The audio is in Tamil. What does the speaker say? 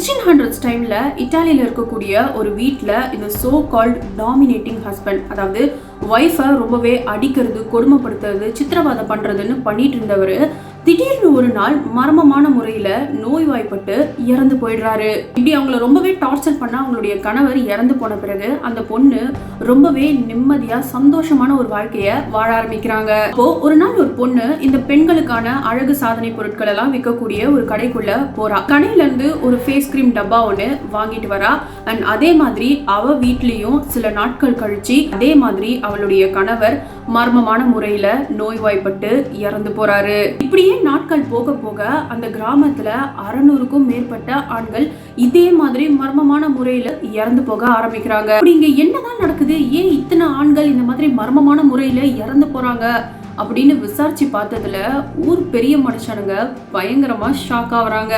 1600s டைம்ல இத்தாலியில இருக்கக்கூடிய ஒரு வீட்டில் இந்த சோ கால்ட் டாமினேட்டிங் ஹஸ்பண்ட், அதாவது ஒய்ஃபை ரொம்பவே அடிக்கிறது, கொடுமைப்படுத்துறது, சித்திரவதை பண்றதுன்னு பண்ணிட்டு இருந்தவர் திடீர்னு ஒரு நாள் மர்மமான முறையில நோய்வாய்ப்பட்டு இறந்து போயிடுறாரு. இப்படி அவங்கள ரொம்பவே டார்ச்சர் பண்ண அவங்களுடைய கணவர் இறந்து போன பிறகு அந்த பொண்ணு ரொம்பவே நிம்மதியா சந்தோஷமான ஒரு வாழ்க்கைய வாழ ஆரம்பிக்கிறாங்க. அப்போ ஒரு நாள் ஒரு பொண்ணு இந்த பெண்களுக்கான அழகு சாதனை பொருட்கள் எல்லாம் விற்கக்கூடிய ஒரு கடைக்குள்ள போறா. கடையில இருந்து ஒரு ஃபேஸ் கிரீம் டப்பா ஒண்ணு வாங்கிட்டு வரா. அண்ட் அதே மாதிரி அவ வீட்லயும் சில நாட்கள் கழிச்சு அதே மாதிரி அவளுடைய கணவர் மர்மமான முறையில நோய்வாய்ப்பட்டு இறந்து போறாரு. இப்படியே நாட்கள் போக போக அந்த கிராமத்துல 600க்கும் மேற்பட்ட ஆண்கள் இதே மாதிரி மர்மமான முறையில இறந்து போக ஆரம்பிக்கிறாங்க. அப்படி இங்க என்னதான் நடக்குது, ஏன் இத்தனை ஆண்கள் இந்த மாதிரி மர்மமான முறையில இறந்து போறாங்க அப்படின்னு விசாரிச்சு பார்த்ததுல ஊர் பெரிய மனுஷனுங்க பயங்கரமா ஷாக் ஆகுறாங்க.